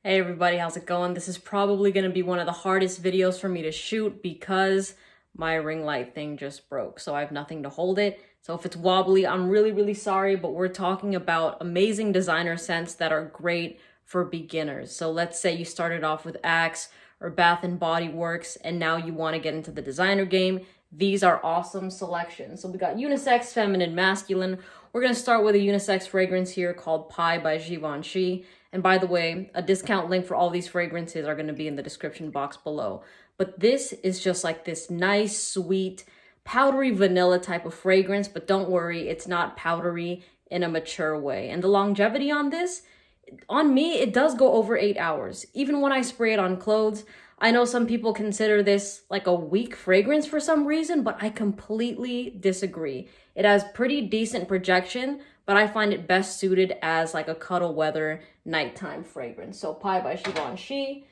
Hey everybody, how's it going? This is probably going to be one of the hardest videos for me to shoot because my ring light thing just broke, so I have nothing to hold it. So if it's wobbly, I'm really sorry, but we're talking about amazing designer scents that are great for beginners. So let's say you started off with Axe or Bath and Body Works and now you want to get into the designer game. These are awesome selections. So we got unisex, feminine, masculine. We're going to start with a unisex fragrance here called Pie by Givenchy. And by the way, a discount link for all these fragrances are going to be in the description box below. But this is just like this nice, sweet, powdery vanilla type of fragrance. But don't worry, it's not powdery in a mature way. And the longevity on this, on me, it does go over 8 hours. Even when I spray it on clothes, I know some people consider this like a weak fragrance for some reason, but I completely disagree. It has pretty decent projection, but I find it best suited as like a cuddle weather nighttime fragrance. So Pie by Givenchy.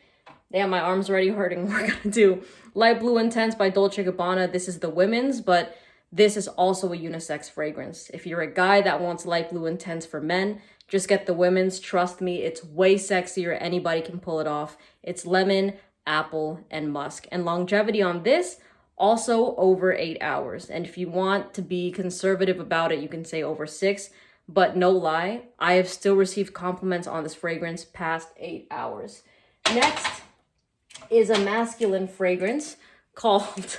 Damn, my arm's already hurting. We're gonna do Light Blue Intense by Dolce Gabbana. This is the women's, but this is also a unisex fragrance. If you're a guy that wants Light Blue Intense for men, just get the women's. Trust me, it's way sexier. Anybody can pull it off. It's lemon, apple, and musk. And longevity on this, also over 8 hours. And if you want to be conservative about it, you can say over 6. But no lie, I have still received compliments on this fragrance past 8 hours. Next is a masculine fragrance called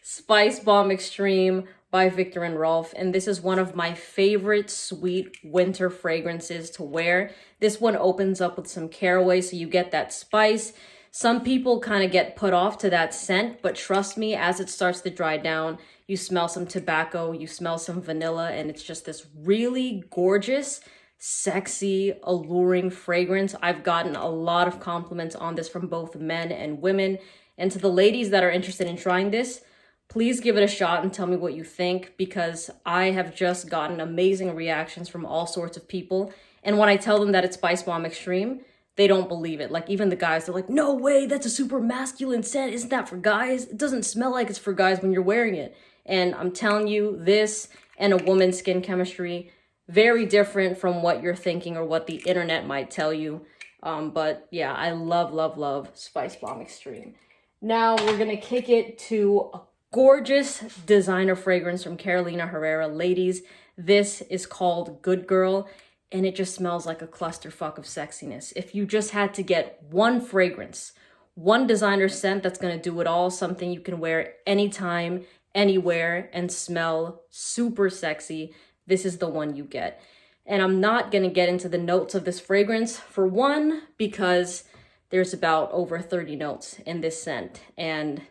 Spice Bomb Extreme by Viktor and Rolf. And this is one of my favorite sweet winter fragrances to wear. This one opens up with some caraway, so you get that spice. Some people kind of get put off to that scent, but trust me, as it starts to dry down, you smell some tobacco, you smell some vanilla, and it's just this really gorgeous, sexy, alluring fragrance. I've gotten a lot of compliments on this from both men and women. And to the ladies that are interested in trying this, please give it a shot and tell me what you think, because I have just gotten amazing reactions from all sorts of people. And when I tell them that it's Spice Bomb Extreme, they don't believe it. Like, even the guys, they're like, no way, that's a super masculine scent. Isn't that for guys? It doesn't smell like it's for guys when you're wearing it. And I'm telling you, this and a woman's skin chemistry, very different from what you're thinking or what the internet might tell you. But yeah, I love Spice Bomb Extreme. Now we're gonna kick it to a gorgeous designer fragrance from Carolina Herrera. Ladies, this is called Good Girl, and it just smells like a clusterfuck of sexiness. If you just had to get one fragrance, one designer scent that's gonna do it all, something you can wear anytime, anywhere, and smell super sexy, this is the one you get. And I'm not gonna get into the notes of this fragrance, for one, because there's about over 30 notes in this scent. And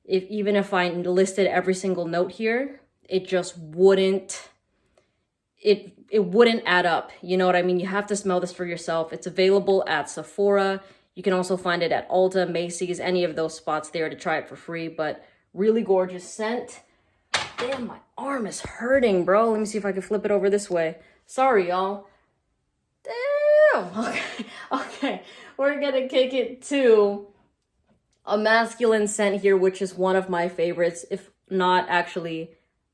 even if I listed every single note here, it just wouldn't, it wouldn't add up. You know what I mean? You have to smell this for yourself. It's available at Sephora. You can also find it at Ulta, Macy's, any of those spots there to try it for free. But really gorgeous scent. Damn, my arm is hurting, bro. Let me see if I can flip it over this way. Sorry, y'all. Damn. Okay. We're gonna kick it to a masculine scent here, which is one of my favorites, if not actually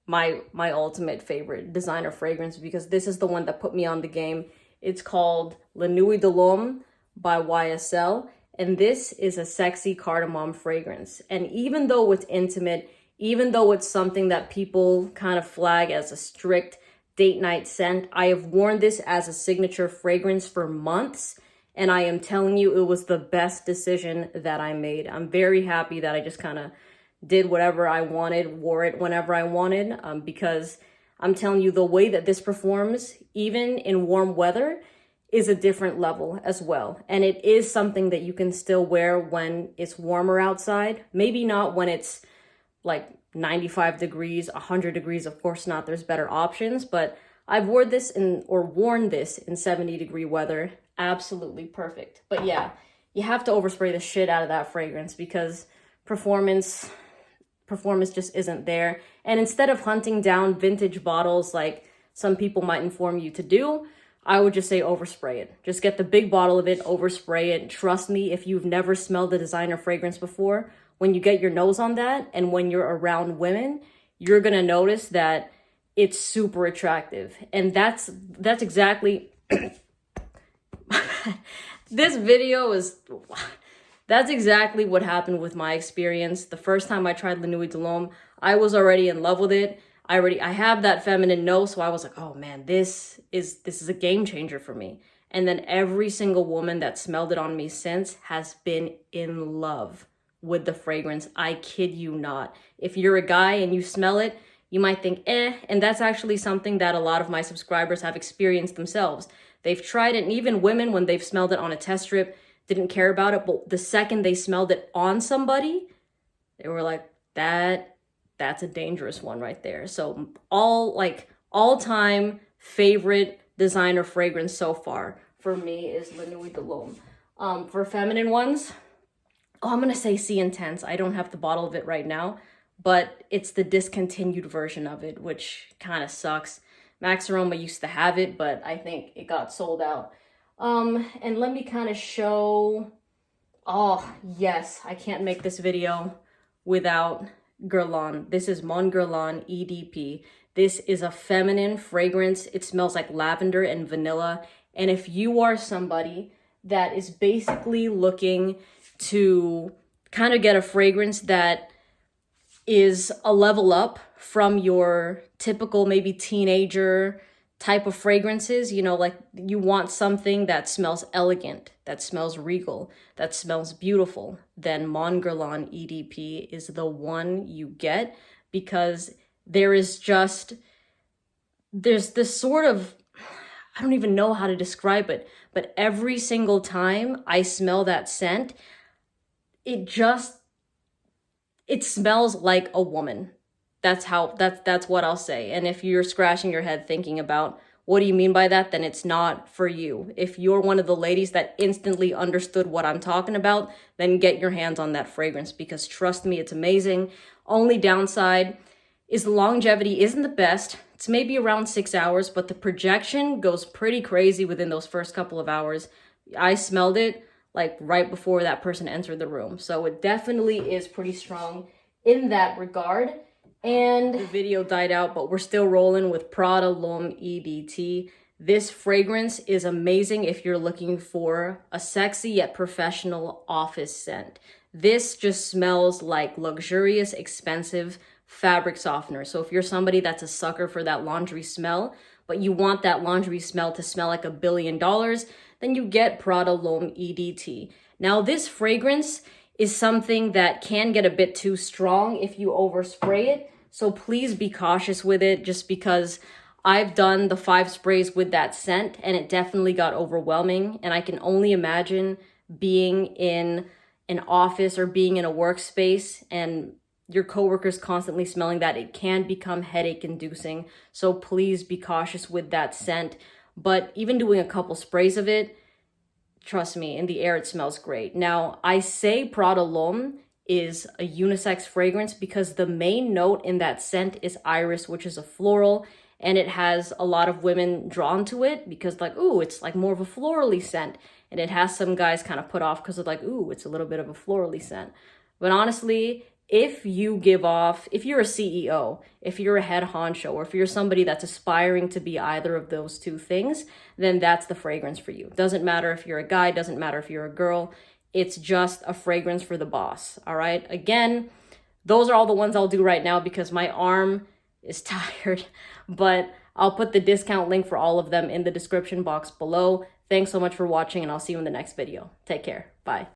my ultimate favorite designer fragrance, because this is the one that put me on the game. It's called Nuit de Lhomme by YSL, and this is a sexy cardamom fragrance. And even though it's intimate, even though it's something that people kind of flag as a strict date night scent, I have worn this as a signature fragrance for months, and I am telling you, it was the best decision that I made. I'm very happy that I just kind of did whatever I wanted, wore it whenever I wanted, because I'm telling you, the way that this performs, even in warm weather, is a different level as well. And it is something that you can still wear when it's warmer outside. Maybe not when it's like 95 degrees, 100 degrees, of course not, there's better options, but I've worn this in 70 degree weather. Absolutely perfect. But yeah, you have to overspray the shit out of that fragrance because performance just isn't there. And instead of hunting down vintage bottles like some people might inform you to do, I would just say overspray it. Just get the big bottle of it, overspray it. Trust me, if you've never smelled a designer fragrance before, when you get your nose on that and when you're around women, you're gonna notice that it's super attractive. And that's exactly This video is, that's exactly what happened with my experience. The first time I tried the Nuit de Lhomme, I was already in love with it. I have that feminine nose, so I was like, oh man, this is a game changer for me. And then every single woman that smelled it on me since has been in love with the fragrance. I kid you not. If you're a guy and you smell it, you might think, and that's actually something that a lot of my subscribers have experienced themselves. They've tried it, and even women, when they've smelled it on a test strip, didn't care about it, but the second they smelled it on somebody, they were like, that's a dangerous one right there. So all-time favorite designer fragrance so far for me is the Nuit de Lhomme. For feminine ones, I'm gonna say Sea Intense. I don't have the bottle of it right now, but it's the discontinued version of it, which kind of sucks. Max Aroma used to have it, but I think it got sold out. And let me kind of show, oh yes, I can't make this video without Guerlain. This is Mon Guerlain EDP. This is a feminine fragrance. It smells like lavender and vanilla. And if you are somebody that is basically looking to kind of get a fragrance that is a level up from your typical maybe teenager type of fragrances, you know, like you want something that smells elegant, that smells regal, that smells beautiful, then Mon Guerlain EDP is the one you get, because there's this sort of, I don't even know how to describe it, but every single time I smell that scent, it smells like a woman. That's what I'll say. And if you're scratching your head thinking about what do you mean by that, then it's not for you. If you're one of the ladies that instantly understood what I'm talking about, then get your hands on that fragrance, because trust me, it's amazing. Only downside is the longevity isn't the best. It's maybe around 6 hours, but the projection goes pretty crazy within those first couple of hours. I smelled it like right before that person entered the room. So it definitely is pretty strong in that regard. And the video died out, but we're still rolling with Prada L'Homme EDT. This fragrance is amazing if you're looking for a sexy yet professional office scent. This just smells like luxurious, expensive fabric softener. So if you're somebody that's a sucker for that laundry smell, but you want that laundry smell to smell like $1 billion, then you get Prada L'Homme EDT. Now this fragrance is something that can get a bit too strong if you overspray it. So please be cautious with it, just because I've done the 5 sprays with that scent and it definitely got overwhelming. And I can only imagine being in an office or being in a workspace and your coworkers constantly smelling that. It can become headache inducing. So please be cautious with that scent. But even doing a couple sprays of it, trust me, in the air it smells great. Now, I say Prada L'Homme is a unisex fragrance because the main note in that scent is iris, which is a floral, and it has a lot of women drawn to it because like, ooh, it's like more of a florally scent. And it has some guys kind of put off because of like, ooh, it's a little bit of a florally scent. But honestly, if you're a CEO, if you're a head honcho, or if you're somebody that's aspiring to be either of those two things, then that's the fragrance for you. Doesn't matter if you're a guy, doesn't matter if you're a girl. It's just a fragrance for the boss, all right? Again, those are all the ones I'll do right now because my arm is tired, but I'll put the discount link for all of them in the description box below. Thanks so much for watching, and I'll see you in the next video. Take care. Bye.